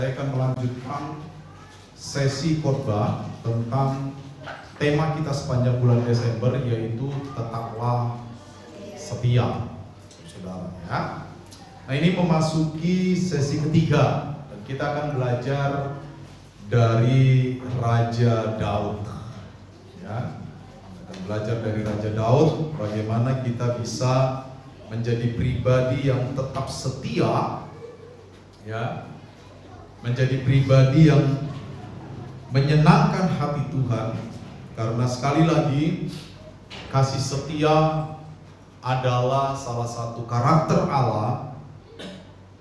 Saya akan melanjutkan sesi khotbah tentang tema kita sepanjang bulan Desember, yaitu tetaplah setia, saudara ya. Nah, ini memasuki sesi ketiga dan kita akan belajar dari Raja Daud ya. Akan belajar dari Raja Daud bagaimana kita bisa menjadi pribadi yang tetap setia ya, menjadi pribadi yang menyenangkan hati Tuhan, karena sekali lagi kasih setia adalah salah satu karakter Allah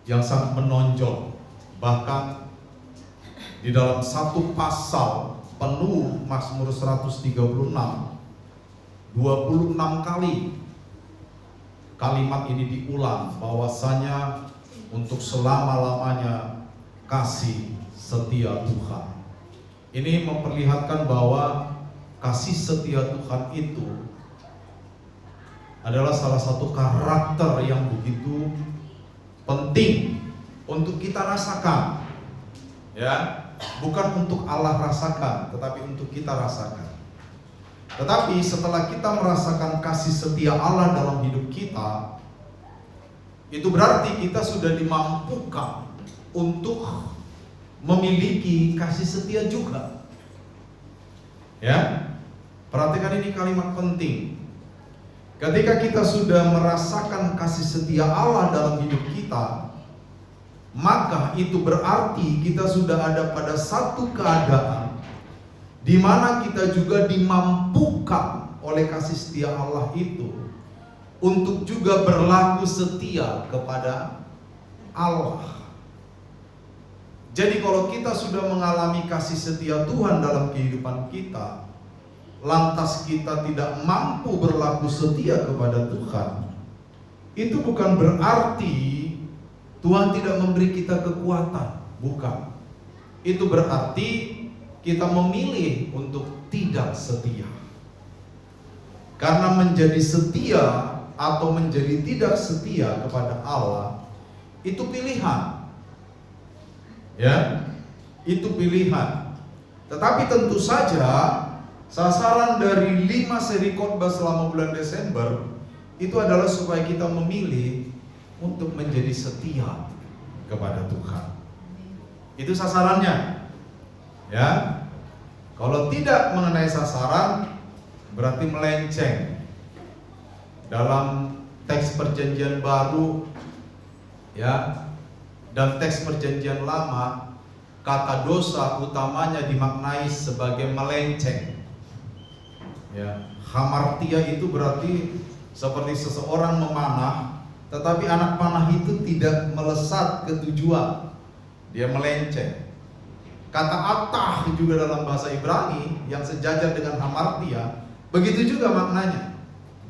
yang sangat menonjol. Bahkan di dalam satu pasal penuh Mazmur 136, 26 kali kalimat ini diulang, bahwasanya untuk selama-lamanya kasih setia Tuhan. Ini memperlihatkan bahwa kasih setia Tuhan itu adalah salah satu karakter yang begitu penting untuk kita rasakan ya, bukan untuk Allah rasakan, tetapi untuk kita rasakan. Tetapi setelah kita merasakan kasih setia Allah dalam hidup kita, itu berarti kita sudah dimampukan untuk memiliki kasih setia juga. Ya, perhatikan ini kalimat penting. Ketika kita sudah merasakan kasih setia Allah dalam hidup kita, maka itu berarti kita sudah ada pada satu keadaan di mana kita juga dimampukan oleh kasih setia Allah itu untuk juga berlaku setia kepada Allah. Jadi kalau kita sudah mengalami kasih setia Tuhan dalam kehidupan kita, lantas kita tidak mampu berlaku setia kepada Tuhan, itu bukan berarti Tuhan tidak memberi kita kekuatan, bukan. Itu berarti kita memilih untuk tidak setia. Karena menjadi setia atau menjadi tidak setia kepada Allah itu pilihan. Ya, itu pilihan. Tetapi tentu saja sasaran dari 5 seri khotbah selama bulan Desember itu adalah supaya kita memilih untuk menjadi setia kepada Tuhan. Itu sasarannya. Ya, kalau tidak mengenai sasaran berarti melenceng. Dalam teks perjanjian baru ya dan teks perjanjian lama, kata dosa utamanya dimaknai sebagai melenceng. Ya, hamartia itu berarti seperti seseorang memanah, tetapi anak panah itu tidak melesat ke tujuan, dia melenceng. Kata atah juga dalam bahasa Ibrani yang sejajar dengan hamartia, begitu juga maknanya.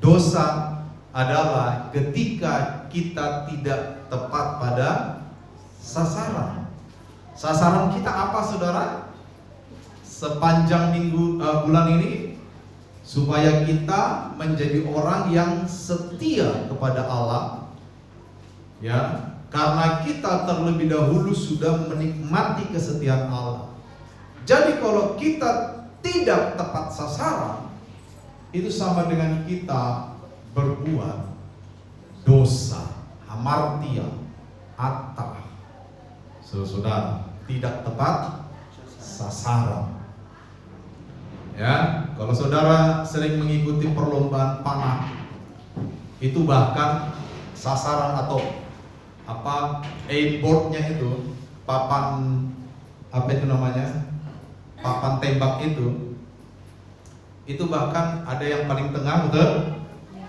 Dosa adalah ketika kita tidak tepat pada sasaran. Sasaran kita apa, saudara? Sepanjang bulan ini, supaya kita menjadi orang yang setia kepada Allah, ya. Karena kita terlebih dahulu sudah menikmati kesetiaan Allah. Jadi kalau kita tidak tepat sasaran, itu sama dengan kita berbuat dosa, hamartia, atah. Saudara, tidak tepat sasaran. Ya, kalau saudara sering mengikuti perlombaan panah, itu bahkan sasaran atau aimboardnya itu, papan papan tembak itu bahkan ada yang paling tengah, betul?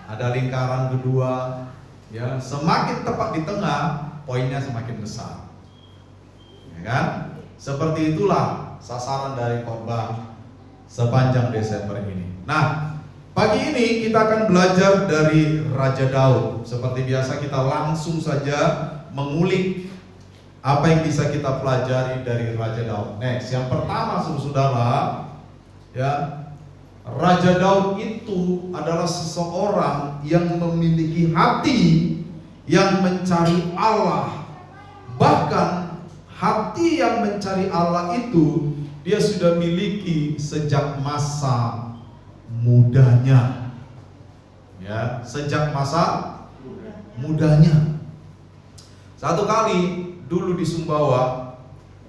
Ada lingkaran kedua, ya. Semakin tepat di tengah, poinnya semakin besar, ya kan? Seperti itulah sasaran dari khotbah sepanjang Desember ini. Nah, pagi ini kita akan belajar dari Raja Daud. Seperti biasa kita langsung saja mengulik apa yang bisa kita pelajari dari Raja Daud. Next, yang pertama saudara, ya, Raja Daud itu adalah seseorang yang memiliki hati yang mencari Allah. Bahkan hati yang mencari Allah itu dia sudah miliki sejak masa mudanya. Ya, sejak masa mudanya. Satu kali dulu di Sumbawa,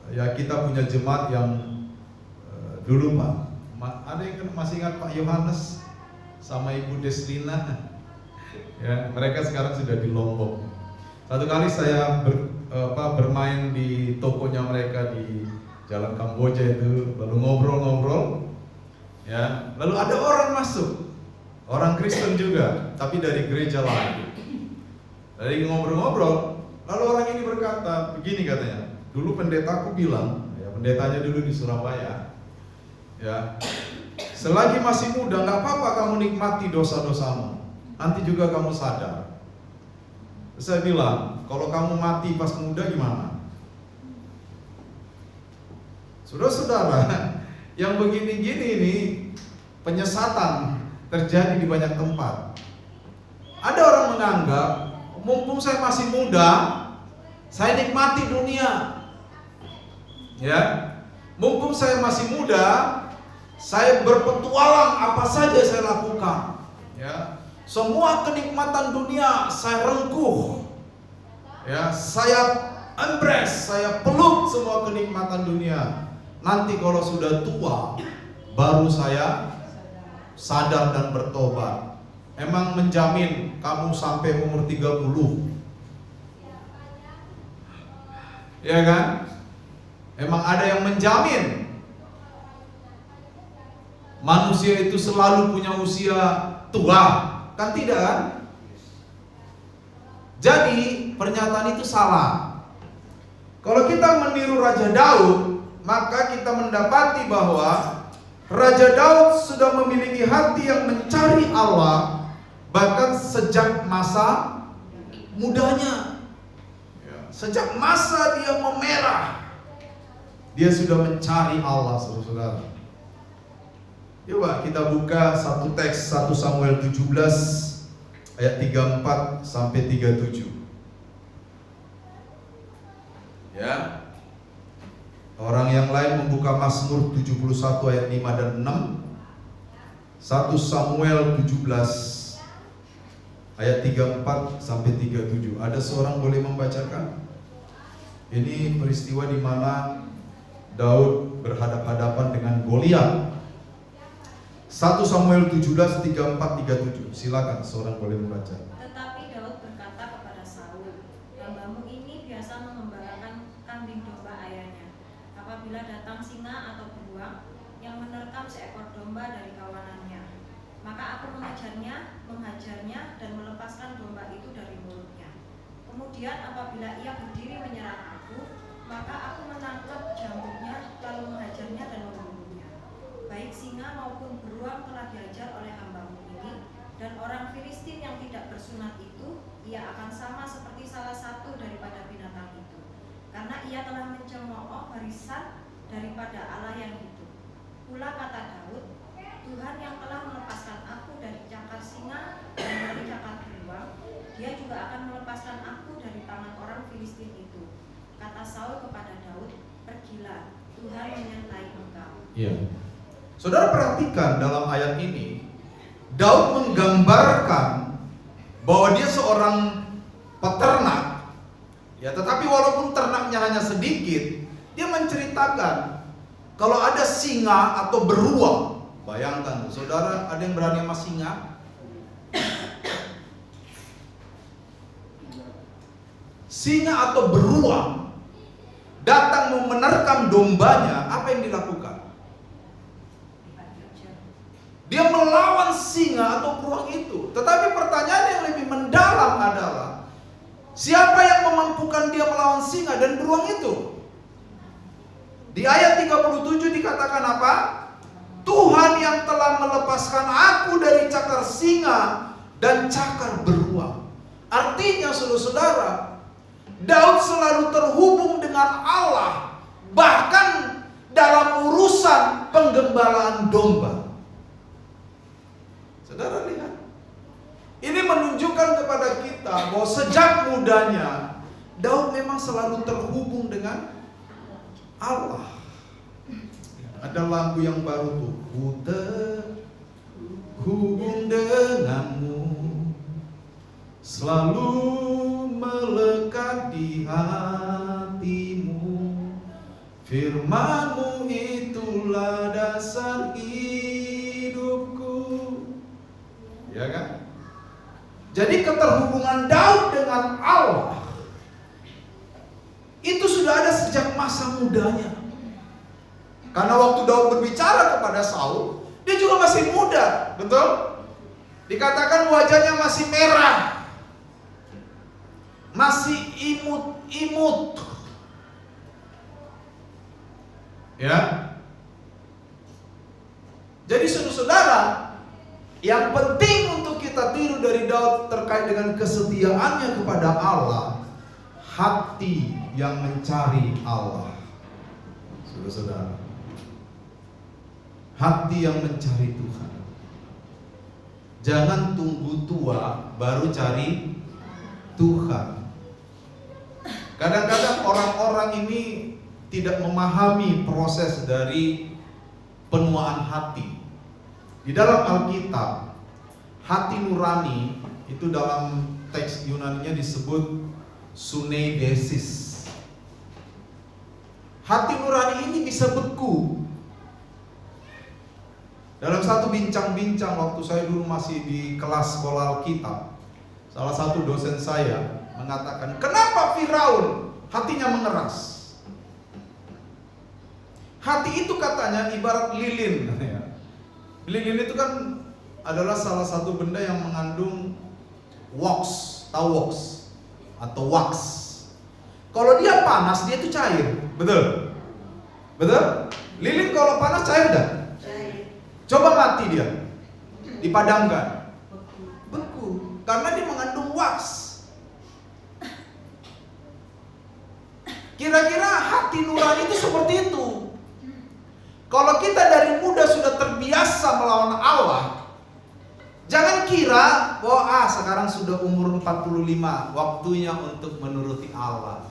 ya kita punya jemaat yang dulu Pak, ada yang masih ingat Pak Yohanes sama Ibu Deslina? Ya, mereka sekarang sudah di Lombok. Satu kali saya bermain di tokonya mereka di Jalan Kamboja itu, lalu ngobrol-ngobrol. Ya, lalu ada orang masuk, orang Kristen juga, tapi dari gereja lain. Dari ngobrol-ngobrol, lalu orang ini berkata, begini katanya, dulu pendetaku bilang, ya pendetanya dulu di Surabaya, ya, selagi masih muda nggak apa-apa kamu nikmati dosa-dosamu, nanti juga kamu sadar. Saya bilang, kalau kamu mati pas muda gimana? Saudara-saudara, yang begini-gini ini penyesatan terjadi di banyak tempat. Ada orang menganggap, mumpung saya masih muda, saya nikmati dunia. Ya, mumpung saya masih muda, saya berpetualang apa saja saya lakukan. Ya, semua kenikmatan dunia saya rengkuh. Ya, saya embrace, saya peluk semua kenikmatan dunia. Nanti kalau sudah tua, baru saya sadar dan bertobat. Emang menjamin kamu sampai umur 30? Ya kan? Emang ada yang menjamin manusia itu selalu punya usia tua? Kan tidak kan? Jadi pernyataan itu salah. Kalau kita meniru Raja Daud, maka kita mendapati bahwa Raja Daud sudah memiliki hati yang mencari Allah bahkan sejak masa mudanya. Sejak masa dia memerah, dia sudah mencari Allah, saudara-saudara. Coba kita buka satu teks, 1 Samuel 17 ayat 34 sampai 37. Ya. Orang yang lain membuka Mazmur 71 ayat 5 dan 6. 1 Samuel 17 ayat 34 sampai 37. Ada seorang boleh membacakan? Ini peristiwa di mana Daud berhadapan-hadapan dengan Goliat. 1 Samuel 17 34 37. Silakan seorang boleh membaca. Tetapi Daud berkata kepada Saul, "Hambamu ini biasa mengembalakan kambing domba ayahnya. Apabila datang singa atau beruang yang menerkam seekor domba dari kawanannya, maka aku menghajarnya dan melepaskan domba itu dari mulutnya. Kemudian apabila ia berdiri menyerang aku, maka aku menangkap jambutnya lalu menghajarnya dan membunuhnya. Baik singa maupun beruang telah diajar oleh hambamu ini, dan orang Filistin yang tidak bersunat itu, ia akan sama seperti salah satu daripada binatang itu, karena ia telah mencemooh warisan daripada Allah yang hidup. Pula kata Daud, Tuhan yang telah melepaskan aku dari cakar singa dan dari cakar beruang, dia juga akan melepaskan aku dari tangan orang Filistin itu. Kata Saul kepada Daud, pergilah, Tuhan menyertai engkau." Iya. Saudara perhatikan dalam ayat ini, Daud menggambarkan bahwa dia seorang peternak. Ya, tetapi walaupun ternaknya hanya sedikit, dia menceritakan kalau ada singa atau beruang. Bayangkan, saudara, ada yang berani sama singa? Singa atau beruang datang mau menerkam dombanya, apa yang dilakukan? Dia melawan singa atau beruang itu. Tetapi pertanyaan yang lebih mendalam adalah, siapa yang memampukan dia melawan singa dan beruang itu? Di ayat 37 dikatakan apa? Tuhan yang telah melepaskan aku dari cakar singa dan cakar beruang. Artinya saudara-saudara, Daud selalu terhubung dengan Allah, bahkan dalam urusan penggembalaan domba. Saudara lihat, ini menunjukkan kepada kita bahwa sejak mudanya Daud memang selalu terhubung dengan Allah. Ada lagu yang baru tuh, ku terhubung denganmu, selalu melekat di hatimu, firman-Mu itulah dasar hidupku. Ya kan? Jadi keterhubungan Daud dengan Allah itu sudah ada sejak masa mudanya. Karena waktu Daud berbicara kepada Saul, dia juga masih muda, betul? Dikatakan wajahnya masih merah, masih imut-imut. Ya. Jadi saudara, yang penting untuk kita tiru dari Daud terkait dengan kesetiaannya kepada Allah, hati yang mencari Allah. Saudara-saudara, hati yang mencari Tuhan. Jangan tunggu tua baru cari Tuhan. Kadang-kadang orang-orang ini tidak memahami proses dari penuaan hati. Di dalam Alkitab, hati nurani itu dalam teks Yunaninya disebut suneidesis. Hati nurani ini bisa beku. Dalam satu bincang-bincang waktu saya dulu masih di kelas sekolah Alkitab, salah satu dosen saya mengatakan, kenapa Firaun hatinya mengeras? Hati itu katanya ibarat lilin. Lilin itu kan adalah salah satu benda yang mengandung wax, tahu wax atau wax. Kalau dia panas dia itu cair, betul? Betul? Lilin kalau panas cair dah? Coba mati dia, dipadamkan, beku, karena dia mengandung wax. Kira-kira hati nurani itu seperti itu. Kalau kita dari muda sudah terbiasa melawan Allah, jangan kira bahwa sekarang sudah umur 45, waktunya untuk menuruti Allah.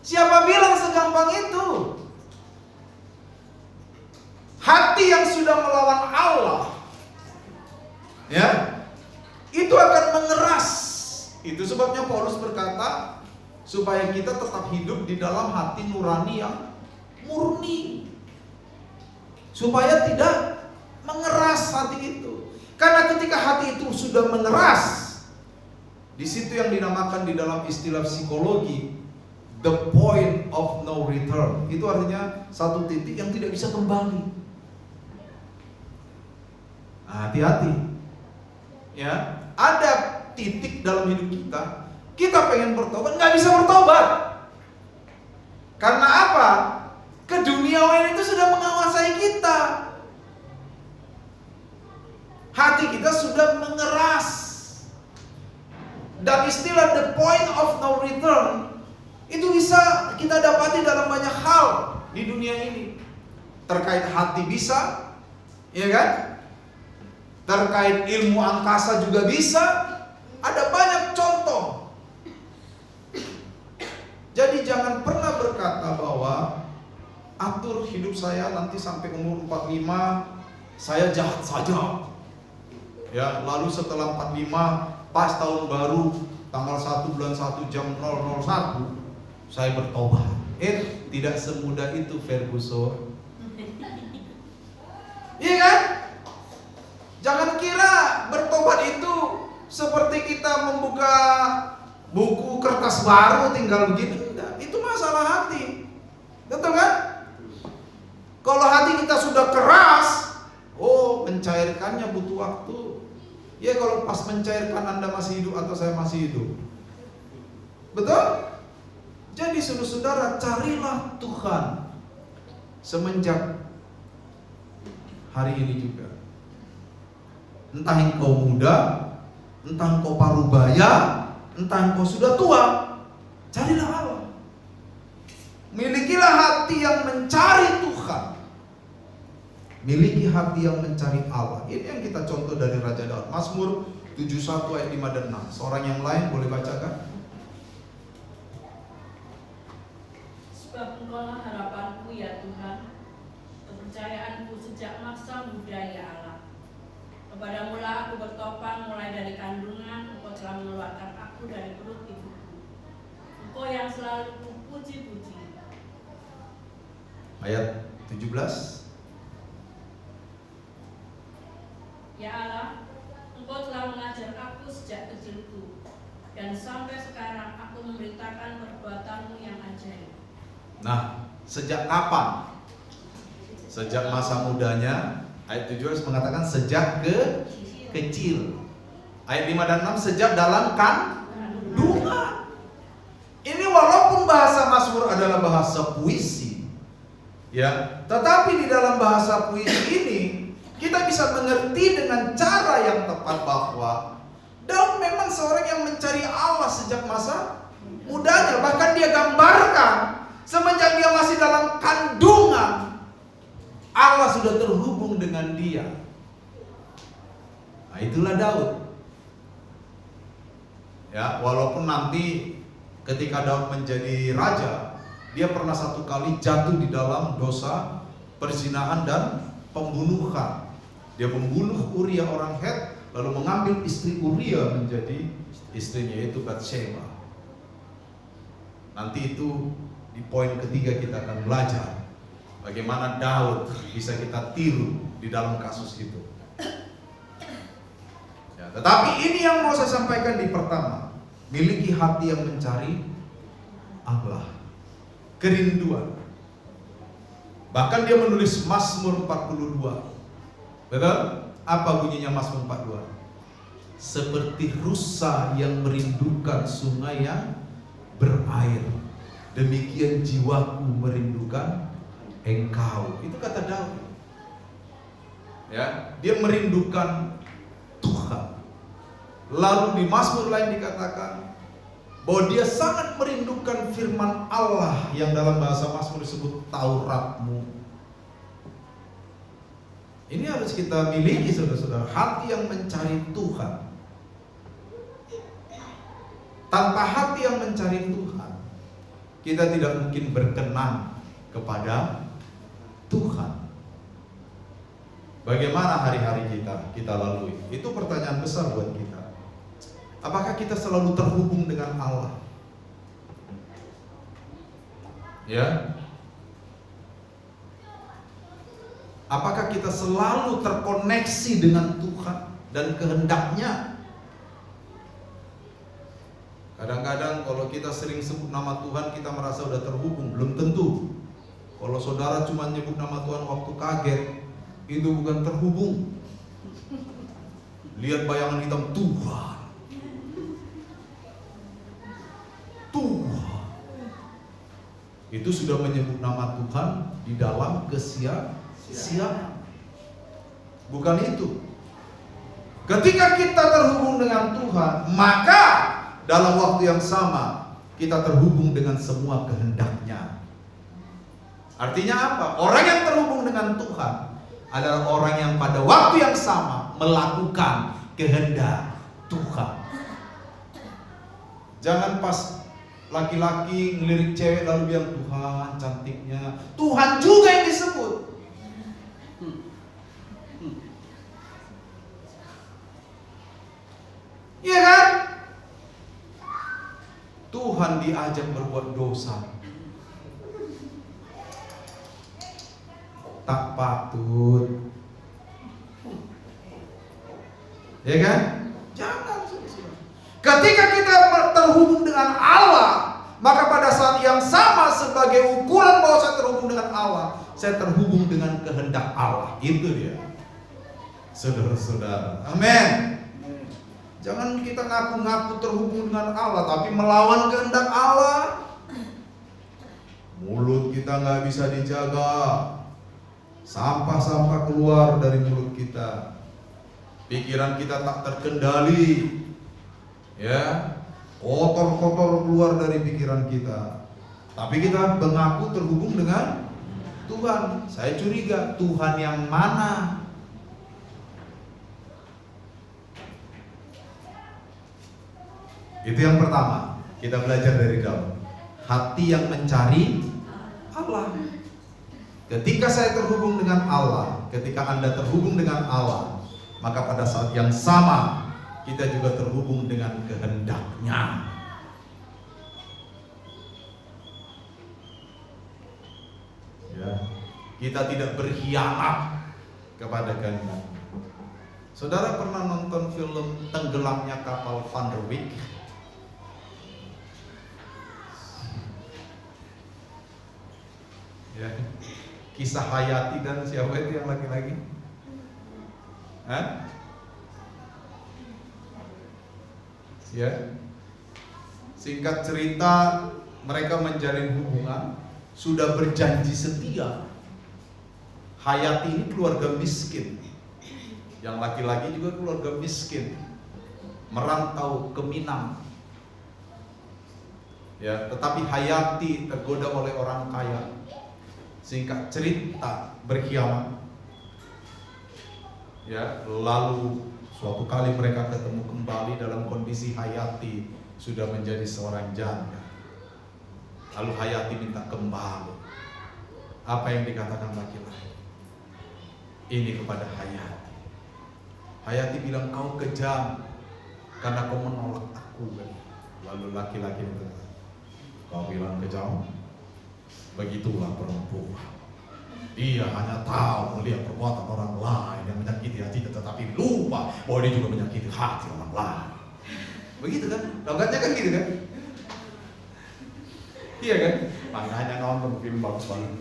Siapa bilang segampang itu? Hati yang sudah melawan Allah, ya, itu akan mengeras. Itu sebabnya Paulus berkata, supaya kita tetap hidup di dalam hati nurani yang murni, supaya tidak mengeras hati itu. Karena ketika hati itu sudah mengeras, di situ yang dinamakan di dalam istilah psikologi the point of no return. Itu artinya satu titik yang tidak bisa kembali. Hati-hati, ya. Ada titik dalam hidup kita pengen bertobat, nggak bisa bertobat. Karena apa? Keduniawian itu sudah menguasai kita. Hati kita sudah mengeras. Dan istilah the point of no return itu bisa kita dapati dalam banyak hal di dunia ini. Terkait hati bisa, ya kan? Terkait ilmu angkasa juga bisa. Ada banyak contoh. Jadi jangan pernah berkata bahwa atur hidup saya nanti sampai umur 45 saya jahat saja. Ya, lalu setelah 45 pas tahun baru tanggal 1 bulan 1 jam 001 saya bertobat. Tidak semudah itu, Ferguson. Iya kan? Jangan kira bertobat itu seperti kita membuka buku kertas baru tinggal begitu. Enggak, itu masalah hati. Betul kan? Kalau hati kita sudah keras, mencairkannya butuh waktu. Ya, kalau pas mencairkan Anda masih hidup atau saya masih hidup. Betul? Jadi saudara-saudara, carilah Tuhan semenjak hari ini juga. Entah engkau muda, entah engkau parubaya, entah engkau sudah tua, carilah Allah. Milikilah hati yang mencari Tuhan. Miliki hati yang mencari Allah. Ini yang kita contoh dari Raja Daud. Mazmur 71 ayat 5 dan 6. Seorang yang lain boleh bacakan? Sebab engkaulah harapanku Kepadamu ya Tuhan, kepercayaanku sejak masa muda ya Allah. Kepadamu lah aku bertopang mulai dari kandungan, Engkau telah mengeluarkan aku dari perut ibuku. Engkau yang selalu kupuji-puji. Ayat 17. Ya Allah, Engkau telah mengajar aku sejak kecilku, dan sampai sekarang aku memberitakan perbuatanmu yang ajaib. Nah, sejak kapan? Sejak masa mudanya. Ayat 17 mengatakan sejak kecil. Ayat 5 dan 6 sejak dalam kandungan. Ini walaupun bahasa Mazmur adalah bahasa puisi, ya, tetapi di dalam bahasa puisi ini kita bisa mengerti dengan cara yang tepat bahwa Daud memang seorang yang mencari Allah sejak masa mudanya. Bahkan dia gambarkan semenjak dia masih dalam kandungan, Allah sudah terhubung dengan dia. Nah, itulah Daud. Ya, walaupun nanti ketika Daud menjadi raja, dia pernah satu kali jatuh di dalam dosa perzinahan dan pembunuhan. Dia membunuh Uria orang Het, lalu mengambil istri Uria menjadi istrinya, yaitu Batsheba. Nanti itu di poin ketiga kita akan belajar bagaimana Daud bisa kita tiru di dalam kasus itu. Ya, tetapi ini yang mau saya sampaikan di pertama, miliki hati yang mencari Allah, kerinduan. Bahkan dia menulis Mazmur 42. Betul? Apa bunyinya Mazmur 42? Seperti rusa yang merindukan sungai yang berair, demikian jiwaku merindukan Engkau. Itu kata Daud. Ya, dia merindukan Tuhan. Lalu di Mazmur lain dikatakan bahwa dia sangat merindukan firman Allah yang dalam bahasa Mazmur disebut Tauratmu. Ini harus kita miliki, saudara-saudara, hati yang mencari Tuhan. Tanpa hati yang mencari Tuhan, kita tidak mungkin berkenan kepada Tuhan. Bagaimana hari-hari kita lalui? Itu pertanyaan besar buat kita. Apakah kita selalu terhubung dengan Allah? Ya. Apakah kita selalu terkoneksi dengan Tuhan dan kehendaknya? Kadang-kadang kalau kita sering sebut nama Tuhan, kita merasa sudah terhubung. Belum tentu. Kalau saudara cuma nyebut nama Tuhan waktu kaget, itu bukan terhubung. Lihat bayangan hitam, Tuhan. Tuhan. Itu sudah menyebut nama Tuhan di dalam kesiapan. Bukan itu. Ketika kita terhubung dengan Tuhan, maka dalam waktu yang sama kita terhubung dengan semua kehendak-Nya. Artinya apa? Orang yang terhubung dengan Tuhan adalah orang yang pada waktu yang sama melakukan kehendak Tuhan. Jangan pas laki-laki ngelirik cewek lalu bilang Tuhan cantiknya. Tuhan juga yang disebut. Iya kan? Tuhan diajak berbuat dosa, tak patut. Ya kan? Jangan. Ketika kita terhubung dengan Allah, maka pada saat yang sama sebagai ukuran bahwa saya terhubung dengan Allah, saya terhubung dengan kehendak Allah. Itu dia, saudara-saudara. Amin. Jangan kita ngaku-ngaku terhubung dengan Allah tapi melawan kehendak Allah. Mulut kita nggak bisa dijaga, sampah-sampah keluar dari mulut kita. Pikiran kita tak terkendali, ya, kotor-kotor keluar dari pikiran kita. Tapi kita mengaku terhubung dengan Tuhan. Saya curiga Tuhan yang mana? Itu yang pertama, kita belajar dari Daud. Hati yang mencari Allah. Ketika saya terhubung dengan Allah, ketika Anda terhubung dengan Allah, maka pada saat yang sama kita juga terhubung dengan kehendak-Nya. Ya, kita tidak berkhianat kepada kehendak. Saudara pernah nonton film Tenggelamnya Kapal Van der Wijk? Ya, kisah Hayati dan siapa itu yang laki-laki? Hah? Ya, singkat cerita mereka menjalin hubungan, sudah berjanji setia. Hayati ini keluarga miskin, yang laki-laki juga keluarga miskin, merantau ke Minang. Ya, tetapi Hayati tergoda oleh orang kaya. Singkat cerita berkhianat. Ya, lalu suatu kali mereka ketemu kembali dalam kondisi Hayati sudah menjadi seorang janda. Lalu Hayati minta kembali. Apa yang dikatakan laki-laki ini kepada Hayati? Hayati bilang, kau kejam karena kau menolak aku. Lalu laki-laki itu, kau bilang kejam? Begitulah perempuan. Dia hanya tahu melihat perbuatan orang lain yang menyakiti hatinya, tetapi lupa bahwa dia juga menyakiti hati orang lain. Begitu kan? Logatnya kan gitu kan? Iya kan? Makanya nonton film bagus banget.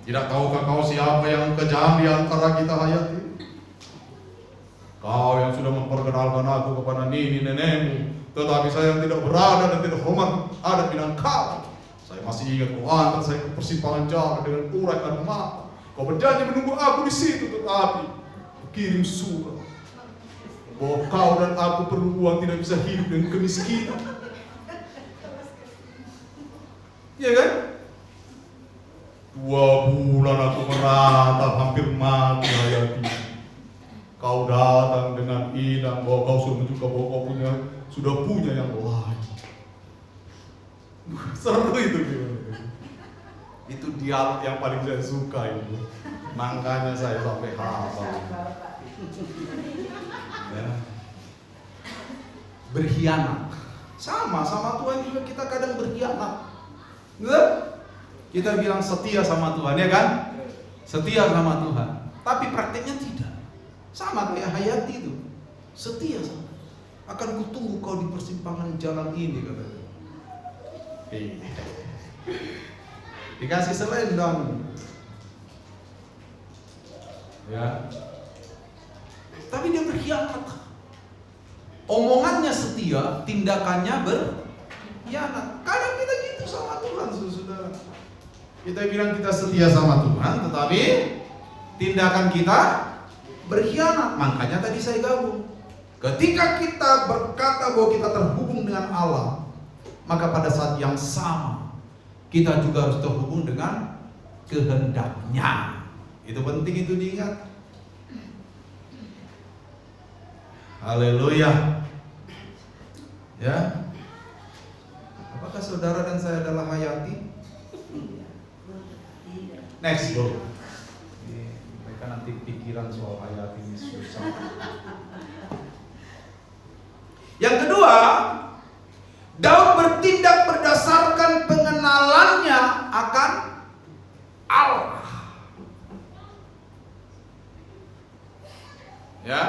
Tidak tahukah kau siapa yang kejam di antara kita, Hayati? Kau yang sudah memperkenalkan aku kepada nini nenekmu, tetapi saya yang tidak berada dan tidak hormat adat Minangkabau. Saya masih ingat kau antar saya ke persimpangan jalan dengan urai air mata. Kau berjanji menunggu aku di situ, tetapi kirim surat bahwa kau dan aku perlu uang, tidak bisa hidup dengan kemiskinan. Iya kan? 2 bulan aku meratap hampir mati, Hayati. Kau datang dengan inang bahwa kau sudah menunjukkan bahwa kau sudah punya yang lain. Seru itu gimana? Itu dialog yang paling saya suka itu. Makanya saya sampai hafal. Ya. Berkhianat. Sama Tuhan juga kita kadang berkhianat. Betul? Kita bilang setia sama Tuhan, ya kan? Setia sama Tuhan. Tapi praktiknya tidak. Sama kayak Hayati itu. Setia sama. Akan kutunggu kau di persimpangan jalan ini, katanya. Dikasih selendang. Ya. Tapi dia berkhianat. Omongannya setia, tindakannya berkhianat. Kadang kita gitu sama Tuhan, saudara. Kita bilang kita setia sama Tuhan, tetapi tindakan kita berkhianat. Makanya tadi saya gabung. Ketika kita berkata bahwa kita terhubung dengan Allah, maka pada saat yang sama kita juga harus terhubung dengan kehendak-Nya. Itu penting, itu diingat. Haleluya. Ya. Apakah saudara dan saya adalah Hayati? Next, bro. Mereka nanti pikiran soal Hayati ini susah. Yang kedua, Daud bertindak berdasarkan pengenalannya akan Allah. Ya,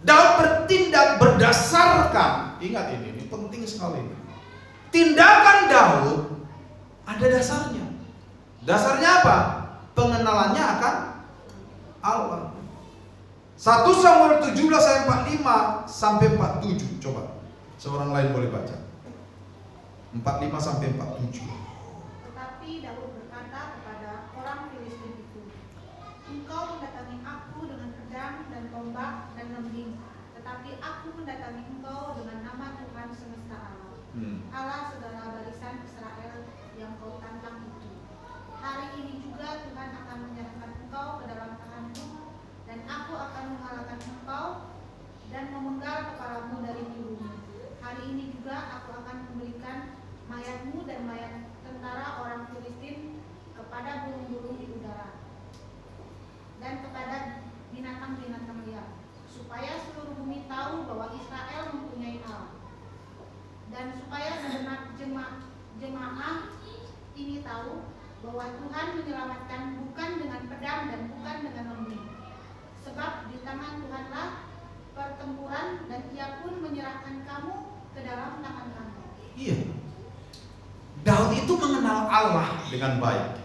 Daud bertindak berdasarkan, ingat ini penting sekali. Tindakan Daud ada dasarnya. Dasarnya apa? Pengenalannya akan Allah. 1 Samuel 17 ayat 45 sampai 47. Coba. Seorang lain boleh baca. 45 sampai 47. Tetapi Daud berkata kepada orang Filistin itu, engkau mendatangi aku dengan pedang dan tombak dan lembing, tetapi aku mendatangi engkau dengan nama Tuhan semesta alam, Allah segala barisan Israel yang kau tantang itu. Hari ini juga Tuhan akan menyerahkan engkau ke dalam tanganku, dan aku akan mengalahkan engkau dan memenggal kepalamu dari bulumu. Hari ini juga aku akan memberikan mayatmu dan mayat tentara orang Filistin bahwa Tuhan menyelamatkan bukan dengan pedang dan bukan dengan lembing. Sebab di tangan Tuhanlah pertempuran dan Ia pun menyerahkan kamu ke dalam tangan kami. Iya. Daud itu mengenal Allah dengan baik.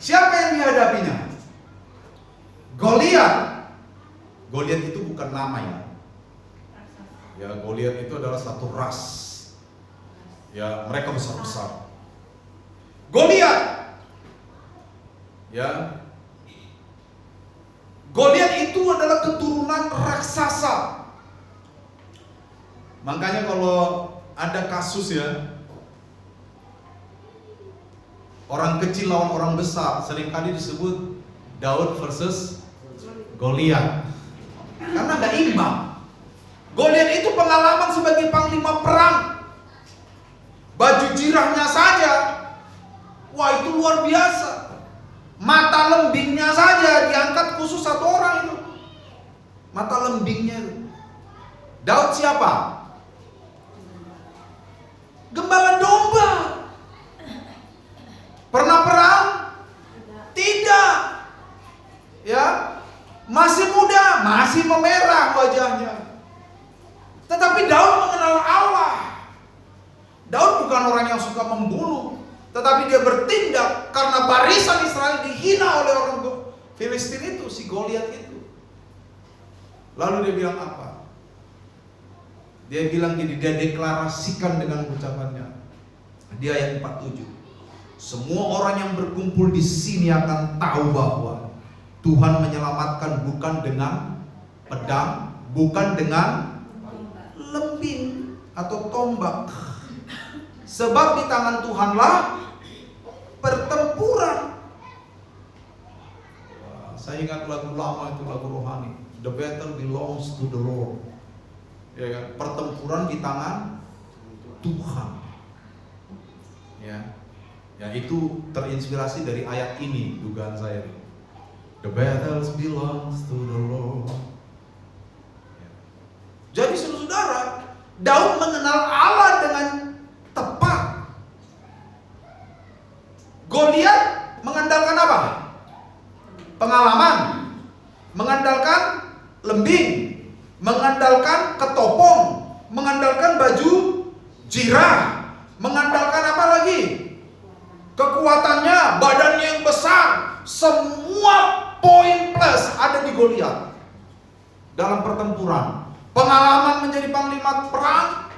Siapa yang dihadapinya? Goliat. Goliat itu bukan nama ya. Ya, Goliat itu adalah satu ras. Ya, mereka besar-besar. Goliat. Ya. Goliat itu adalah keturunan raksasa. Makanya kalau ada kasus ya, orang kecil lawan orang besar, seringkali disebut Daud versus Goliat. Karena nggak imbang. Goliat itu pengalaman sebagai panglima perang. Baju jirahnya saja, wah itu luar biasa. Mata lembingnya saja diangkat khusus satu orang itu. Mata lembingnya itu. Daud siapa? Gembala domba. Pernah perang? Tidak. Ya, masih muda, masih memerah wajahnya. Tetapi Daud mengenal Allah. Daud bukan orang yang suka membunuh, tetapi dia bertindak karena barisan Israel dihina oleh orang Filistin itu, si Goliat itu. Lalu dia bilang apa? Dia bilang gini, dia deklarasikan dengan ucapannya. Di ayat 47. Semua orang yang berkumpul di sini akan tahu bahwa Tuhan menyelamatkan bukan dengan pedang, bukan dengan lembing atau tombak. Sebab di tangan Tuhanlah pertempuran. Saya ingat lagu lama itu, lagu rohani. The battle belongs to the Lord. Ya kan? Pertempuran di tangan Tuhan. Ya. Ya, itu terinspirasi dari ayat ini, dugaan saya. The battles belongs to the Lord. Ya. Jadi saudara, Daud mengenal Allah dengan tepat. Goliat mengandalkan apa? Pengalaman, mengandalkan lembing, mengandalkan ketopong, mengandalkan baju jirah, mengandalkan apa lagi? Kekuatannya, badannya yang besar. Semua poin plus ada di Goliat dalam pertempuran. Pengalaman menjadi panglima perang,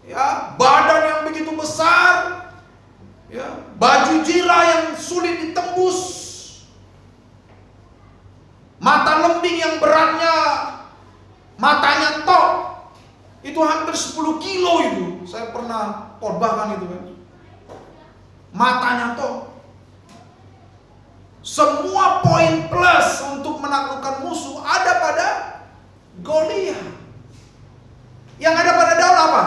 ya, badan yang begitu besar, ya, baju jirah yang sulit ditembus, mata lembing yang beratnya, matanya tok, itu hampir 10 kilo itu. Saya pernah khotbahkan itu kan. Matanya tok. Semua poin plus untuk menaklukkan musuh ada pada Goliat. Yang ada pada Daud apa?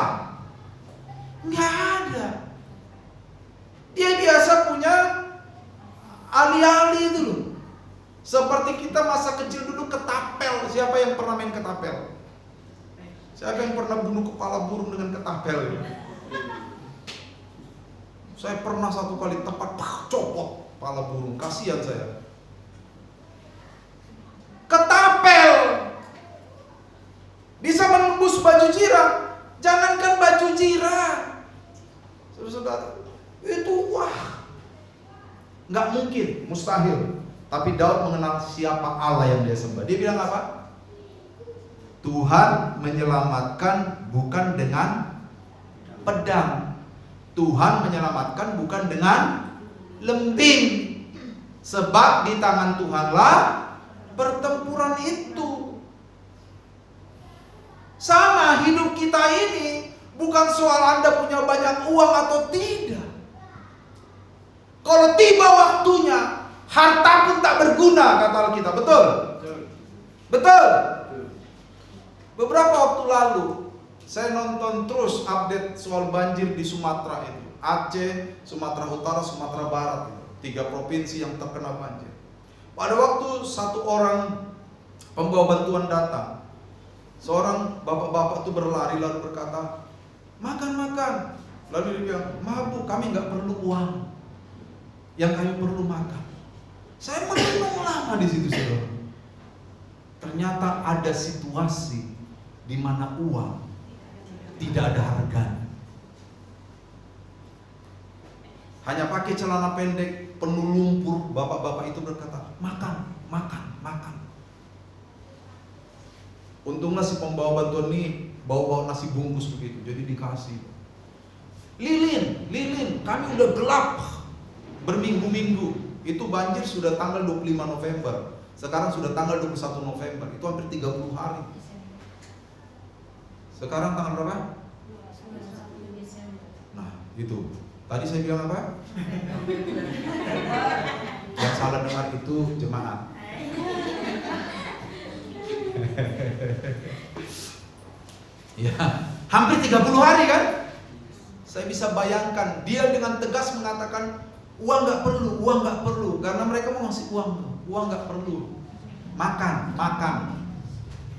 Nggak ada. Dia biasa punya alih-alih itu loh. Seperti kita masa kecil dulu ketapel. Siapa yang pernah main ketapel? Siapa yang pernah bunuh kepala burung dengan ketapel? Ya? Saya pernah satu kali tepat copot kepala burung. Kasihan saya. Ketapel bisa menembus baju jirah. Jangankan baju jirah, saudara, itu wah, nggak mungkin, mustahil. Tapi Daud mengenal siapa Allah yang dia sembah. Dia bilang apa? Tuhan menyelamatkan bukan dengan pedang. Tuhan menyelamatkan bukan dengan lembing. Sebab di tangan Tuhanlah pertempuran itu. Sama hidup kita ini bukan soal Anda punya banyak uang atau tidak. Kalau tiba waktunya, harta pun tak berguna, kata Alkitab. Betul? Betul? Beberapa waktu lalu saya nonton terus update soal banjir di Sumatera itu. Aceh, Sumatera Utara, Sumatera Barat itu. 3 provinsi yang terkena banjir. Pada waktu satu orang pembawa bantuan datang, seorang bapak-bapak itu berlari lalu berkata, makan. Lalu dia bilang, maaf bu, kami nggak perlu uang. yang kami perlu makan. Saya merenung lama di situ, saudara. Ternyata ada situasi di mana uang tidak ada harganya. Hanya pakai celana pendek penuh lumpur, bapak-bapak itu berkata, makan, makan, makan. Untunglah si pembawa bantuan ini bawa nasi bungkus begitu, jadi dikasih. Lilin, kami udah gelap berminggu-minggu. Itu banjir sudah tanggal 25 November. Sekarang sudah tanggal 21 November. Itu hampir 30 hari. Sekarang tanggal berapa? Nah, itu. Tadi saya bilang apa? Yang salah dengar itu jemaat. Ya, hampir 30 hari kan? Saya bisa bayangkan dia dengan tegas mengatakan uang nggak perlu, karena mereka mau ngasih uang nggak perlu, makan.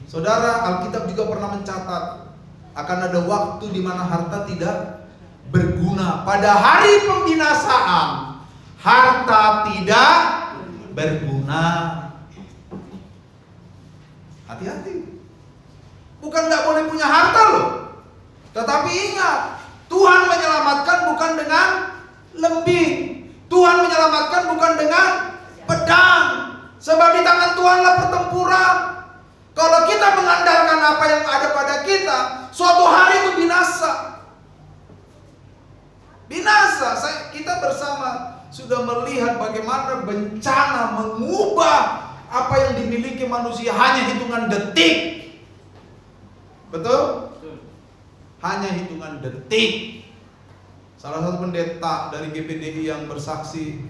Saudara, Alkitab juga pernah mencatat akan ada waktu di mana harta tidak berguna. Pada hari pembinasaan, harta tidak berguna. Hati-hati. Bukan nggak boleh punya harta loh, tetapi ingat, Tuhan menyelamatkan bukan dengan lembing. Tuhan menyelamatkan bukan dengan pedang. Sebab di tangan Tuhanlah pertempuran. Kalau kita mengandalkan apa yang ada pada kita, suatu hari itu binasa. Kita bersama sudah melihat bagaimana bencana mengubah apa yang dimiliki manusia hanya hitungan detik. Betul? Hanya hitungan detik. Salah satu pendeta dari GPDI yang bersaksi,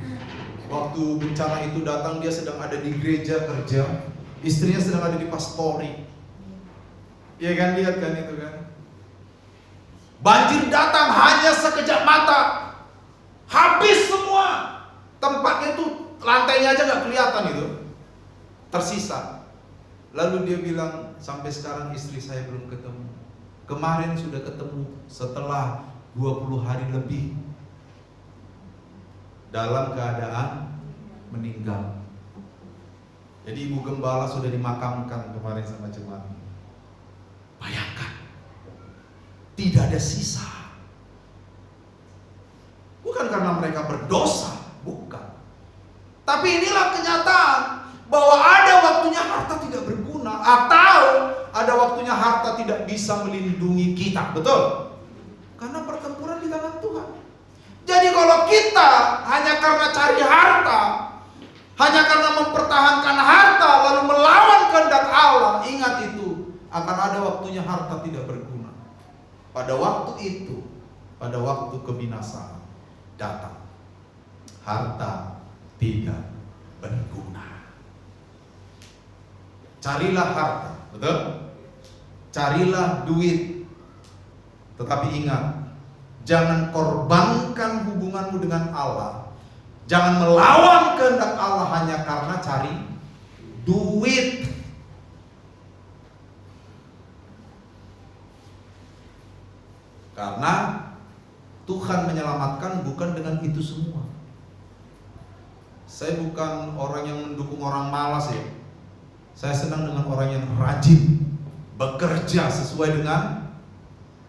waktu bencana itu datang, dia sedang ada di gereja kerja, istrinya sedang ada di pastori. Iya kan, lihat kan itu kan. Banjir datang hanya sekejap mata, habis semua. Tempatnya itu, lantainya aja nggak kelihatan itu, tersisa. Lalu dia bilang, sampai sekarang istri saya belum ketemu. Kemarin sudah ketemu setelah 20 hari lebih dalam keadaan meninggal. Jadi ibu gembala sudah dimakamkan kemarin sama jemaat. Bayangkan, tidak ada sisa. Bukan karena mereka berdosa, bukan. Tapi inilah kenyataan bahwa ada waktunya harta tidak berguna, atau ada waktunya harta tidak bisa melindungi kita, betul? Karena pertempuran di tangan Tuhan. Jadi kalau kita hanya karena cari harta, hanya karena mempertahankan harta lalu melawan kehendak Allah, ingat itu akan ada waktunya harta tidak berguna. Pada waktu itu, pada waktu kebinasaan datang, harta tidak berguna. Carilah harta, betul? Carilah duit. Tetapi ingat, jangan korbankan hubunganmu dengan Allah. Jangan melawan kehendak Allah hanya karena cari duit. Karena Tuhan menyelamatkan bukan dengan itu semua. Saya bukan orang yang mendukung orang malas ya. Saya senang dengan orang yang rajin, bekerja sesuai dengan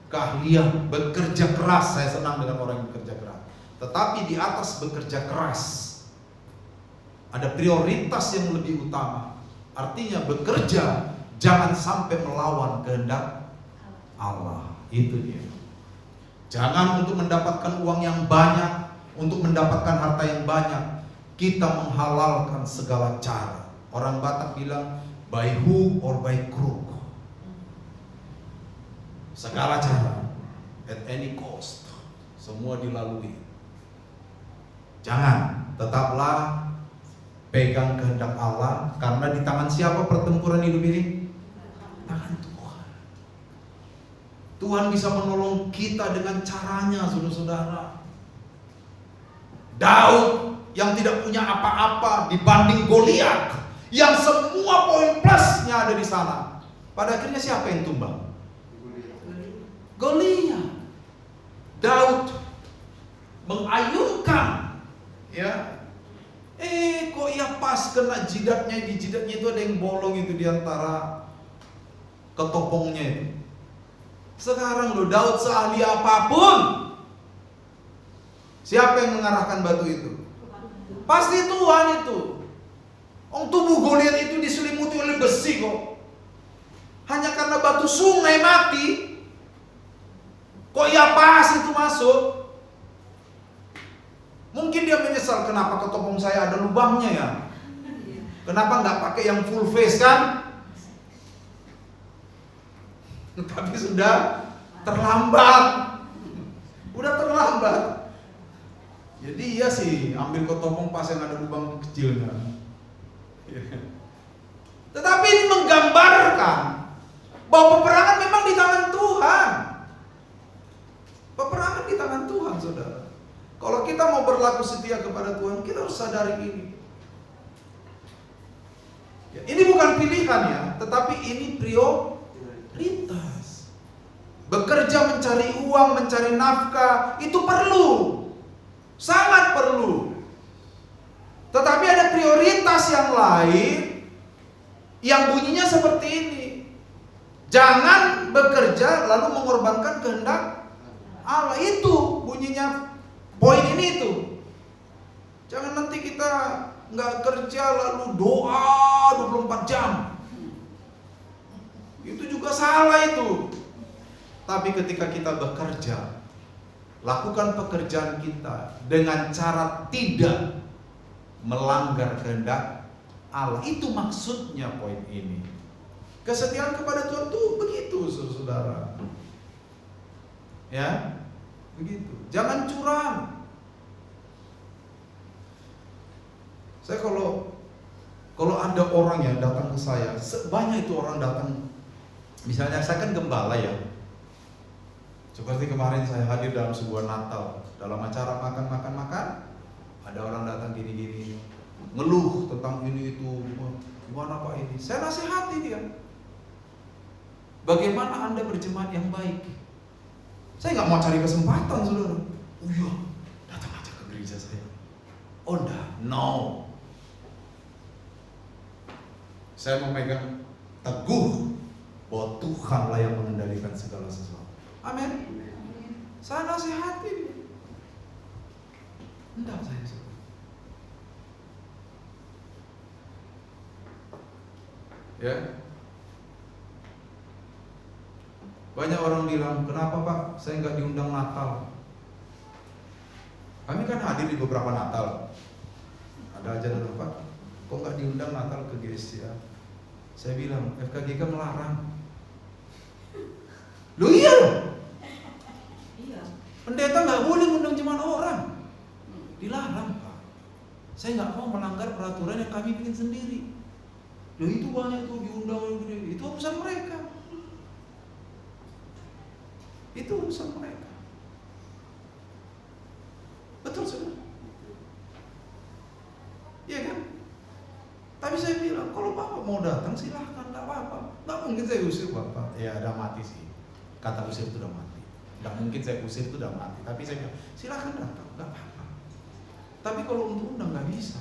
keahlian, bekerja keras. Saya senang dengan orang yang bekerja keras. Tetapi di atas bekerja keras ada prioritas yang lebih utama. Artinya bekerja jangan sampai melawan kehendak Allah. Itu dia. Jangan untuk mendapatkan uang yang banyak, untuk mendapatkan harta yang banyak, kita menghalalkan segala cara. Orang Batak bilang by hook or by crook. Segala cara, at any cost, semua dilalui. Jangan, tetaplah pegang kehendak Allah. Karena di tangan siapa pertempuran hidup ini? Tangan Tuhan. Tuhan bisa menolong kita dengan caranya, saudara-saudara. Daud yang tidak punya apa-apa dibanding Goliat yang semua poin plusnya ada di sana. Pada akhirnya siapa yang tumbang? Goliat. Daud mengayunkan Ya. Kok ya pas kena jidatnya, di jidatnya itu ada yang bolong itu di antara ketopongnya itu. Sekarang lo Daud seahli apapun, siapa yang mengarahkan batu itu? Pasti Tuhan itu. Tubuh Goliat itu diselimuti oleh besi kok. Hanya karena batu sungai mati, kok ya pas itu masuk? Mungkin dia menyesal, kenapa ketopong saya ada lubangnya ya? Kenapa nggak pakai yang full face kan? Tapi sudah terlambat. Udah terlambat. Jadi iya sih, ambil ketopong pas yang ada lubang kecilnya. Tetapi ini menggambarkan bahwa peperangan memang di tangan Tuhan. Peperangan di tangan Tuhan, saudara. Kalau kita mau berlaku setia kepada Tuhan, kita harus sadari ini. Ya, ini bukan pilihan ya, tetapi ini prioritas. Bekerja mencari uang, mencari nafkah, itu perlu. Sangat perlu. Tetapi ada prioritas yang lain yang bunyinya seperti ini. Jangan bekerja lalu mengorbankan kehendak Allah. Itu bunyinya. Poin ini tuh. Jangan nanti kita nggak kerja lalu doa 24 jam. Itu juga salah itu. Tapi ketika kita bekerja, lakukan pekerjaan kita dengan cara tidak melanggar kehendak Allah. Itu maksudnya poin ini. Kesetiaan kepada Tuhan tuh begitu, saudara. Ya, begitu. Jangan curang. Saya kalau ada orang yang datang ke saya, sebanyak itu orang datang. Misalnya saya kan gembala ya. Seperti kemarin saya hadir dalam sebuah Natal, dalam acara makan, ada orang datang gini-gini, ngeluh tentang ini itu, gimana Pak ini. Saya nasihati dia. Bagaimana Anda berjemaat yang baik? Saya nggak mau cari kesempatan, saudara. Oh iya, datang aja ke gereja saya. Oh no. Saya memegang teguh bahwa Tuhanlah yang mengendalikan segala sesuatu. Amin. Saya nasihati dia. Enggak saya suka. Ya. Banyak orang bilang, kenapa Pak saya nggak diundang Natal? Kami kan hadir di beberapa Natal. Ada aja dulu Pak, kok nggak diundang Natal ke GSC ya? Saya bilang, FKGK melarang. Loh iya loh. Iya. Pendeta nggak boleh ngundang jemaat orang. Dilarang Pak. Saya nggak mau melanggar peraturan yang kami bikin sendiri. Loh itu banyak tuh diundang, itu urusan mereka. Itu urusan mereka. Betul saudara? Iya kan? Tapi saya bilang, kalau Bapak mau datang silahkan, nggak apa-apa. Nggak mungkin saya usir Bapak. Ya udah mati sih. Kata usir itu udah mati. Nggak mungkin saya usir itu udah mati. Tapi saya bilang, silahkan datang, nggak apa-apa. Tapi kalau untuk undang nggak bisa.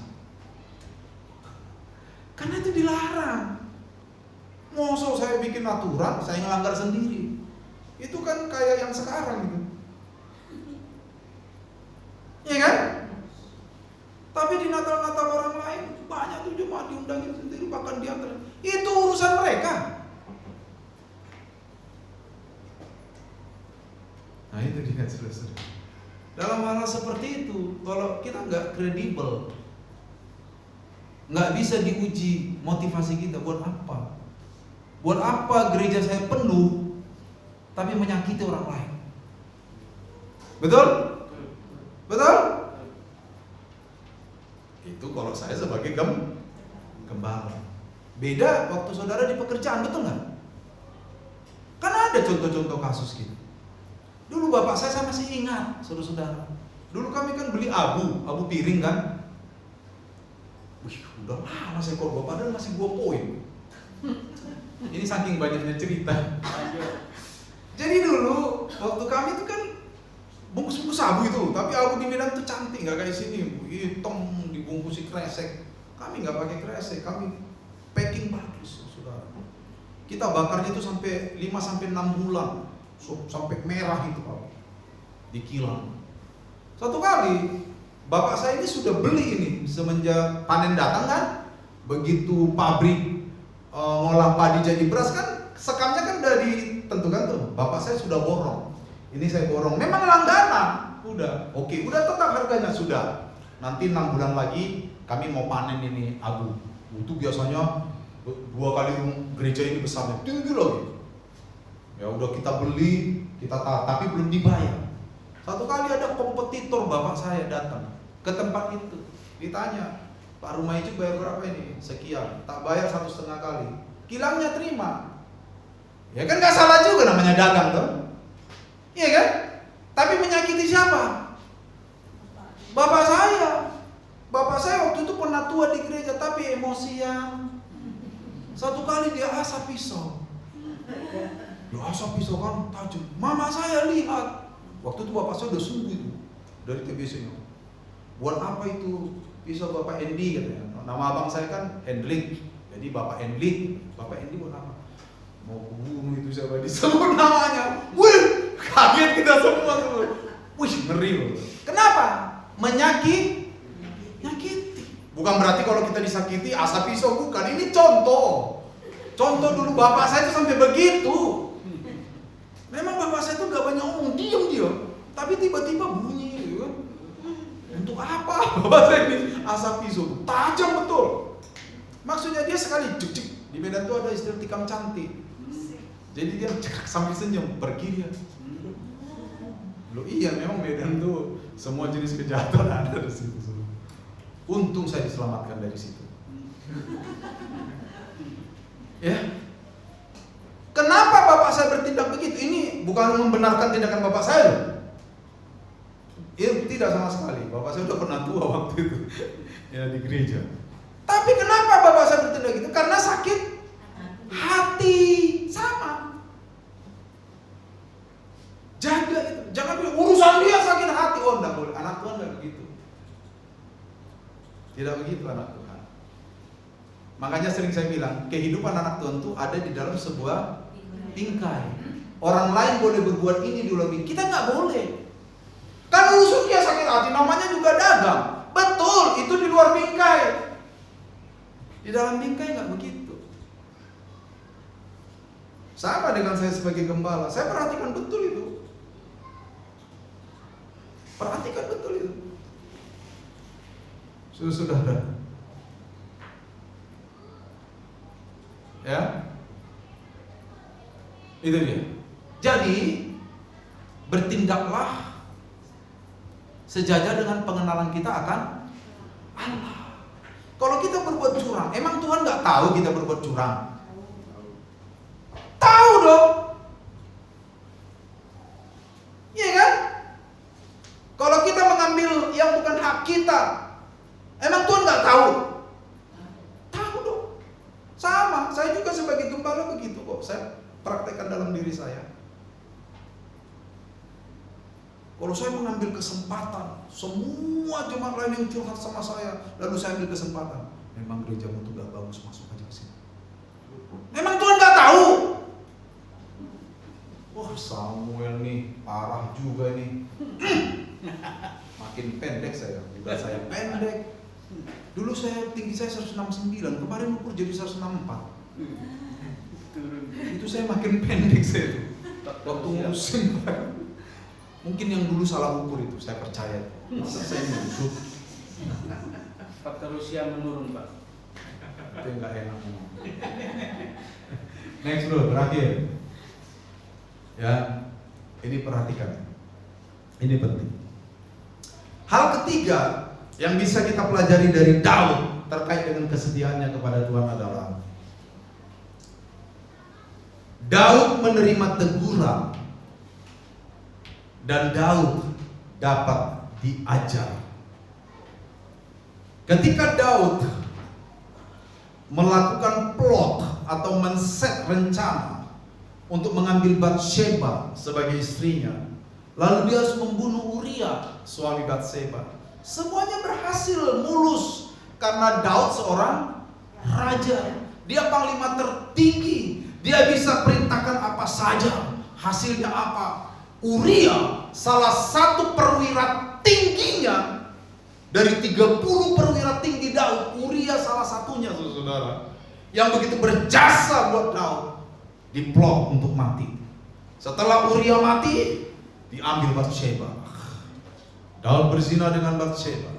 Karena itu dilarang. Mosok saya bikin aturan, saya ngelanggar sendiri. Itu kan kayak yang sekarang gitu. Iya kan? Tapi di Natal-Natal orang lain banyak tuh jemaat diundangin sendiri, bahkan diantar. Itu urusan mereka. Nah itu dia saudara. Dalam hal seperti itu, kalau kita nggak kredibel, nggak bisa diuji motivasi kita. Buat apa? Buat apa gereja saya penuh, tapi menyakiti orang lain? Betul? Betul? Itu kalau saya sebagai gembala. Beda waktu saudara di pekerjaan, betul nggak? Kan ada contoh-contoh kasus gitu. Dulu bapak saya masih ingat, saudara-saudara. Dulu kami kan beli abu piring kan. Wih, udah lama saya korban, padahal masih 2 poin. Ini saking banyaknya cerita. Jadi dulu waktu kami itu kan bungkus-bungkus sabu itu, tapi abu di Medan tuh cantik, nggak kayak sini, hitam dibungkusi kresek. Kami nggak pakai kresek, kami packing bagus, saudara. Kita bakarnya itu sampai 5-6 bulan, sampai merah itu Pak, di kilang. Satu kali, bapak saya ini sudah beli ini semenjak panen datang kan, begitu pabrik ngolah padi jadi beras kan, sekamnya kan udah ditentukan tuh. Bapak saya sudah borong. Ini saya borong, memang langganan, udah, oke, udah tetap harganya sudah. Nanti 6 bulan lagi kami mau panen ini abu. Itu biasanya 2 kali gereja ini besarnya, tinggi lagi. Ya udah kita beli, kita tapi belum dibayar. Satu kali ada kompetitor bapak saya datang ke tempat itu, ditanya, Pak rumah itu bayar berapa ini? Sekian, tak bayar 1,5 kali. Kilangnya terima. Ya kan nggak salah juga namanya dagang tuh. Iya kan? Tapi menyakiti siapa? Bapak saya. Bapak saya waktu itu pernah tua di gereja tapi emosian. Satu kali dia asap pisau. Ya asap pisau kan tajam. Mama saya lihat. Waktu itu bapak saya udah sembuh itu dari TBC-nya. Buat apa itu pisau Bapak Endi katanya. Nama abang saya kan Hendrik. Jadi Bapak Endi. Bapak Endi buat apa? Mau bunuh itu siapa disebut namanya. Wih, kaget kita semua tuh. Wih, ngeri loh. Kenapa? Menyakiti. Bukan berarti kalau kita disakiti asap pisau, bukan. Ini contoh. Contoh dulu bapak saya itu sampai begitu. Memang bapak saya itu gak banyak ngomong, diam dia. Tapi tiba-tiba bunyi gitu kan. Untuk apa? Bapak saya ini asap pisau tajam betul. Maksudnya dia sekali cek. Di Medan tuh ada istilah tikam cantik. Jadi dia sambil senyum, pergi dia. Loh iya, memang Medan tuh semua jenis kejahatan ada di situ. Untung saya diselamatkan dari situ. Ya. Kenapa bapak saya bertindak begitu? Ini bukan membenarkan tindakan bapak saya loh. Tidak sama sekali. Bapak saya udah pernah tua waktu itu ya di gereja. Tapi kenapa bapak saya bertindak gitu? Karena sakit hati. Sama. Jaga itu. Jangan bilang urusan dia sakit hati. Oh enggak boleh. Anak Tuhan enggak begitu. Tidak begitu anak Tuhan. Makanya sering saya bilang, kehidupan anak Tuhan itu ada di dalam sebuah bingkai. Orang lain boleh berbuat ini di luar bingkai, kita nggak boleh. Kan urusan dia sakit hati, namanya juga dagang. Betul, itu di luar bingkai. Di dalam bingkai nggak begitu. Sama dengan saya sebagai gembala, saya perhatikan betul itu. Perhatikan betul itu. Sudah. Ya. Itu dia. Jadi bertindaklah sejajar dengan pengenalan kita akan Allah. Kalau kita berbuat curang, emang Tuhan nggak tahu kita berbuat curang? Tahu dong. Iya kan? Kalau kita mengambil yang bukan hak kita, emang Tuhan nggak tahu? Tahu dong. Sama, saya juga sebagai gembala begitu kok. Saya praktekkan dalam diri saya. Kalau saya mengambil kesempatan, semua jemaat lain yang curhat sama saya, lalu saya ambil kesempatan. Memang gerejamu tuh gak bagus, masuk aja ke sini. Memang Tuhan gak tahu. Wah Samuel nih parah juga nih. Makin pendek saya, udah saya pendek. Dulu tinggi saya 169, kemarin ukur jadi 164. Itu saya makin pendek saya tuh. Waktu ngurusin. Mungkin yang dulu salah ukur itu, saya percaya. Masa saya nyusut. Faktor usia menurun, Pak. Itu yang gak enak. Next bro, terakhir. Ya, ini perhatikan. Ini penting. Hal ketiga yang bisa kita pelajari dari Daud terkait dengan kesetiaannya kepada Tuhan adalah Daud menerima teguran dan Daud dapat diajar. Ketika Daud melakukan plot atau men-set rencana untuk mengambil Batsheba sebagai istrinya, Lalu dia harus membunuh Uria, suami Batseba. Semuanya berhasil mulus karena Daud seorang raja. Dia panglima tertinggi. Dia bisa perintahkan apa saja. Hasilnya apa? Uria, salah satu perwira tingginya dari 30 perwira tinggi Daud, Uria salah satunya, saudara, yang begitu berjasa buat Daud, diplot untuk mati. Setelah Uria mati, diambil Batseba. Daud berzina dengan Batseba.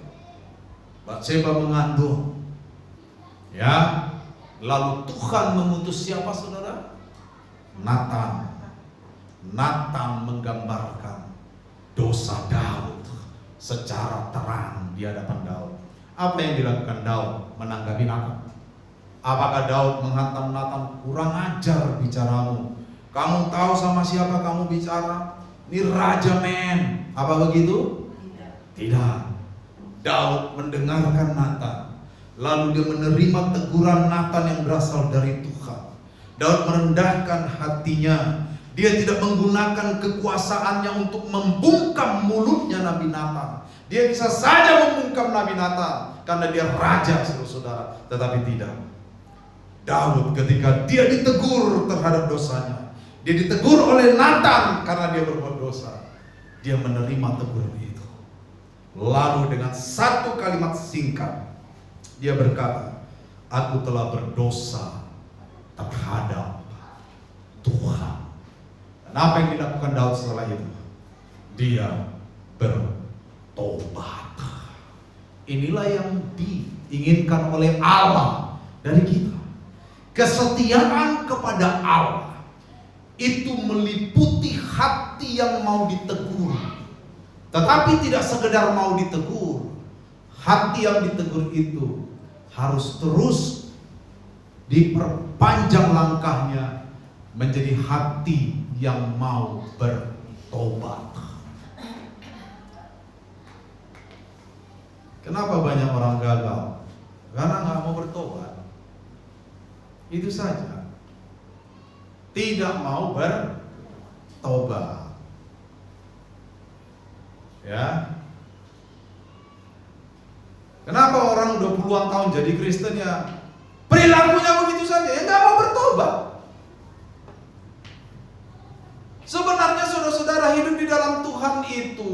Batseba mengandung. Ya, lalu Tuhan mengutus siapa, saudara? Natan. Natan menggambarkan dosa Daud secara terang di hadapan Daud. Apa yang dilakukan Daud menanggapi Natan? Apakah Daud menghantam Natan? Kurang ajar bicaramu. Kamu tahu sama siapa kamu bicara? Ini raja men. Apa begitu? Tidak. Daud mendengarkan Natan. Lalu dia menerima teguran Natan yang berasal dari Tuhan. Daud merendahkan hatinya. Dia tidak menggunakan kekuasaannya untuk membungkam mulutnya Nabi Natan. Dia bisa saja membungkam Nabi Natan karena dia raja, saudara-saudara. Tetapi tidak. Daud ketika dia ditegur terhadap dosanya, dia ditegur oleh Natan karena dia berbuat dosa, dia menerima teguran itu. Lalu dengan satu kalimat singkat dia berkata, aku telah berdosa terhadap Tuhan. Dan apa yang dilakukan Daud setelah itu? Dia bertobat. Inilah yang diinginkan oleh Allah dari kita. Kesetiaan kepada Allah itu meliputi hati yang mau ditegur. Tetapi tidak sekedar mau ditegur. Hati yang ditegur itu harus terus diperpanjang langkahnya menjadi hati yang mau bertobat. Kenapa banyak orang gagal? Karena nggak mau bertobat. Itu saja. Tidak mau bertobat. Ya. Kenapa orang udah puluhan tahun jadi Kristen ya perilakunya begitu saja, ya nggak mau bertobat. Sebenarnya saudara-saudara, hidup di dalam Tuhan itu,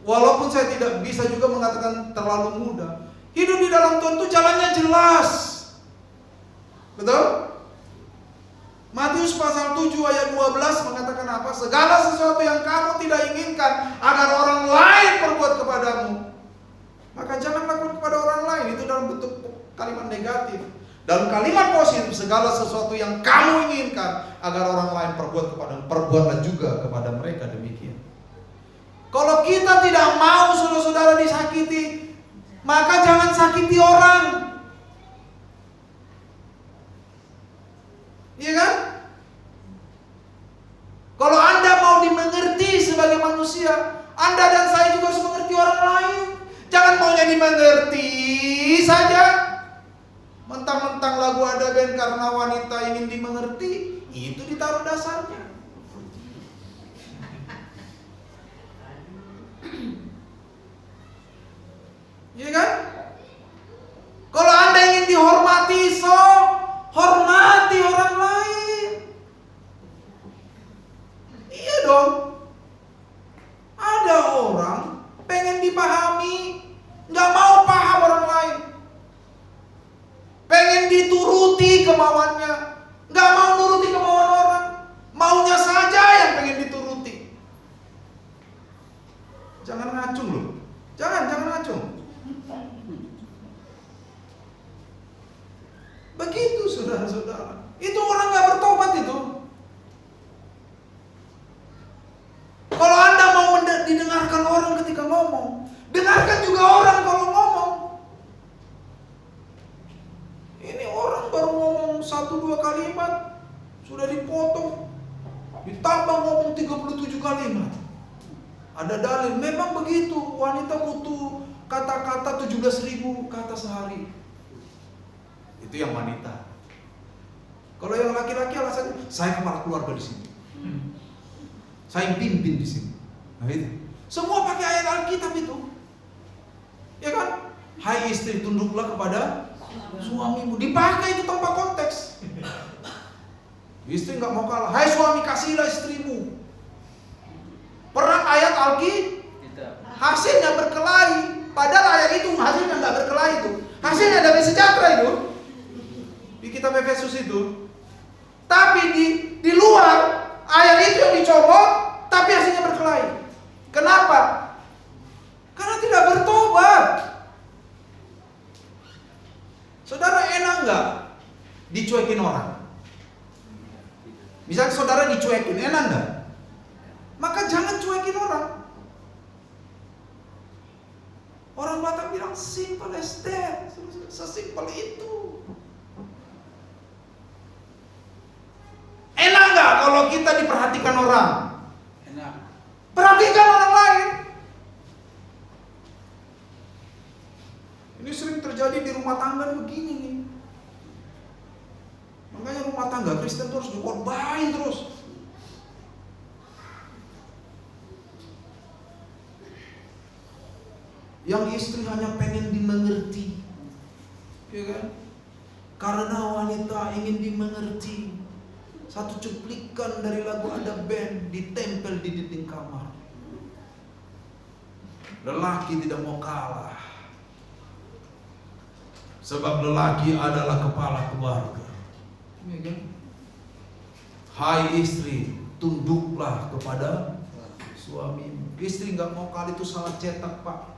walaupun saya tidak bisa juga mengatakan terlalu mudah, hidup di dalam Tuhan itu jalannya jelas. Betul? Matius pasal 7 ayat 12 mengatakan apa? Segala sesuatu yang kamu tidak inginkan agar orang lain perbuat kepadamu, maka jangan lakukan kepada orang lain. Itu dalam bentuk kalimat negatif. Dalam kalimat positif, segala sesuatu yang kamu inginkan agar orang lain perbuat kepadamu, perbuatlah juga kepada mereka demikian. Kalau kita tidak mau saudara-saudara disakiti, maka jangan sakiti orang. Iya kan? Kalau Anda mau dimengerti sebagai manusia, Anda dan saya juga harus mengerti orang lain. Jangan maunya dimengerti saja. Mentang-mentang lagu ada band karena wanita ingin dimengerti, itu ditaruh dasarnya. Iya kan? Kalau Anda ingin dihormati, so hormati orang lain. Iya dong. Ada orang pengen dipahami, nggak mau paham orang lain. Pengen dituruti kemauannya, nggak mau nuruti kemauan orang, maunya saja yang pengen dituruti. Jangan ngacung loh, jangan ngacung. Begitu saudara-saudara, itu orang nggak bertobat itu. Kalau Anda mau didengarkan orang ketika ngomong, dengarkan juga orang kalau ngomong. Ini orang baru ngomong 1-2 kalimat sudah dipotong, ditambah ngomong 37 kalimat. Ada dalil, memang begitu. Wanita butuh kata-kata 17.000 kata sehari. Itu yang wanita. Kalau yang laki-laki alasannya, saya kepala keluarga di sini. Saya yang pimpin di sini. Nah itu. Semua pakai ayat Alkitab itu. Ya kan? Hai istri, tunduklah kepada suamimu. Dipakai itu tanpa konteks. Istri nggak mau kalah. Hai suami, kasihilah istrimu. Perang ayat Alkitab. Hasilnya berkelahi. Padahal ayat itu hasilnya nggak berkelahi itu. Hasilnya damai sejahtera itu. Di kitab Efesus itu. Tapi di luar ayat itu yang dicomot, tapi hasilnya berkelahi. Kenapa? Karena tidak bertobat. Saudara, enak nggak dicuekin orang? Misalnya saudara dicuekin, enak nggak? Maka jangan cuekin orang. Orang Batak bilang simple as that, sesimpel itu. Enak nggak kalau kita diperhatikan orang? Enak. Perhatikan orang lain. Ini sering terjadi di rumah tangga begini nih. Makanya rumah tangga Kristen terus dikorbanin terus. Yang istri hanya pengen dimengerti, ya kan? Karena wanita ingin dimengerti. Satu cuplikan dari lagu ada band ditempel di dinding kamar. Lelaki tidak mau kalah, sebab lelaki adalah kepala keluarga. Ya kan? Hai istri, tunduklah kepada suamimu. Istri nggak mau kalah itu salah cetak, Pak.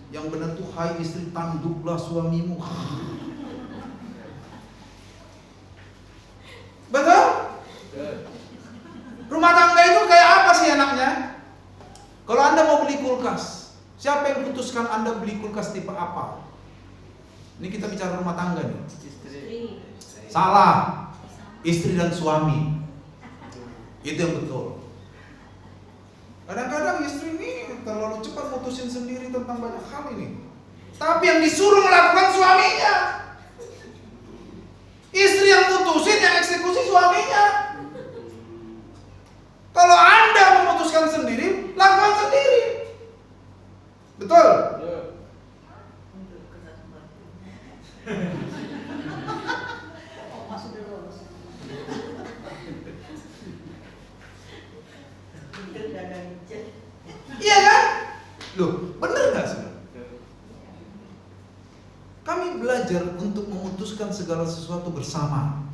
Yang benar tuh hai istri, tunduklah suamimu. Betul? Rumah tangga itu kayak apa sih enaknya? Kalau Anda mau beli kulkas, siapa yang putuskan Anda beli kulkas tipe apa? Ini kita bicara rumah tangga nih. Istri. Salah. Istri dan suami. Itu yang betul. Kadang-kadang istri ini terlalu cepat mutusin sendiri tentang banyak hal ini. Tapi yang disuruh melakukan suaminya. Istri yang mutusin, yang eksekusi suaminya. Kalau Anda memutuskan sendiri, lakukan sendiri. Betul? Iya kan? Loh, bener gak sih? Kami belajar untuk memutuskan segala sesuatu bersama,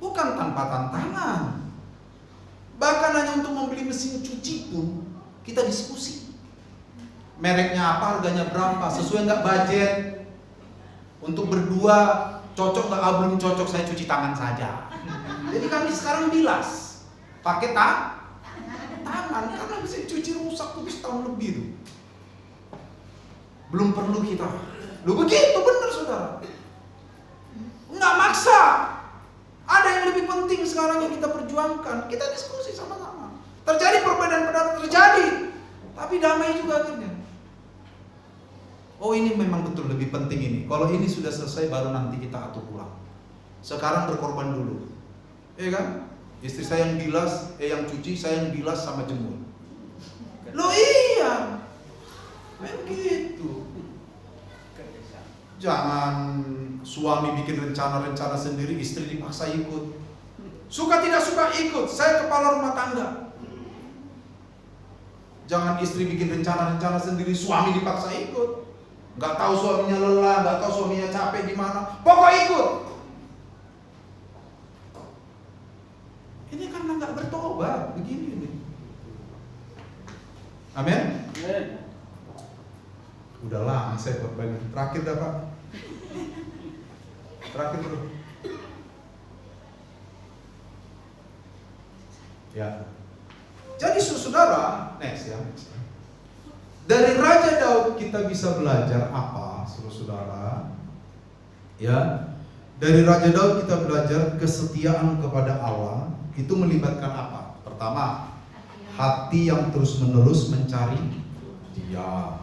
bukan tanpa tantangan. Bahkan hanya untuk membeli mesin cuci pun kita diskusi. Mereknya apa, harganya berapa, sesuai nggak budget. Untuk berdua cocok nggak? Belum cocok, saya cuci tangan saja. Jadi kami sekarang bilas pakai tangan karena mesin cuci rusak tuh setahun lebih tuh. Belum perlu kita. Lu begitu bener saudara. Nggak maksa. Ada yang lebih penting sekarang yang kita perjuangkan. Kita diskusi sama-sama. Terjadi perbedaan-perbedaan, terjadi, tapi damai juga akhirnya. Oh ini memang betul lebih penting ini. Kalau ini sudah selesai baru nanti kita atur pulang. Sekarang berkorban dulu. Iya kan? Istri saya yang bilas, yang cuci, saya yang bilas sama jemur. Loh iya. Begitu. Jangan suami bikin rencana-rencana sendiri, istri dipaksa ikut. Suka tidak suka ikut, saya kepala rumah tangga. Jangan istri bikin rencana-rencana sendiri, suami dipaksa ikut. Gak tahu suaminya lelah, gak tahu suaminya capek di mana, pokok ikut. Ini karena gak bertobat, begini nih. Amin? Udah lama saya buat banyak. Terakhir dah Pak. Terakhir dulu. Ya. Jadi saudara, next ya. Dari Raja Daud kita bisa belajar apa, saudara? Ya. Dari Raja Daud kita belajar kesetiaan kepada Allah. Itu melibatkan apa? Pertama, hati yang terus-menerus mencari Dia.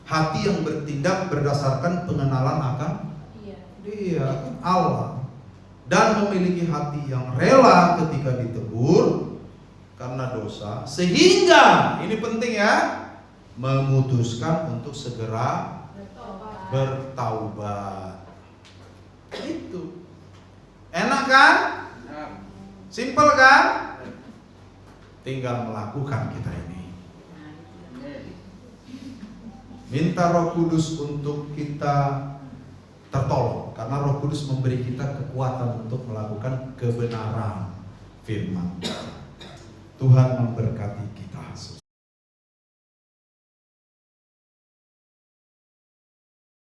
Hati yang bertindak berdasarkan pengenalan akan Dia, Allah. Dan memiliki hati yang rela ketika ditegur, karena dosa, sehingga ini penting ya, memutuskan untuk segera bertaubat. Itu enak kan? Simple kan? Tinggal melakukan kita ini. Minta Roh Kudus untuk kita tertolong, karena Roh Kudus memberi kita kekuatan untuk melakukan kebenaran firman. Tuhan memberkati kita.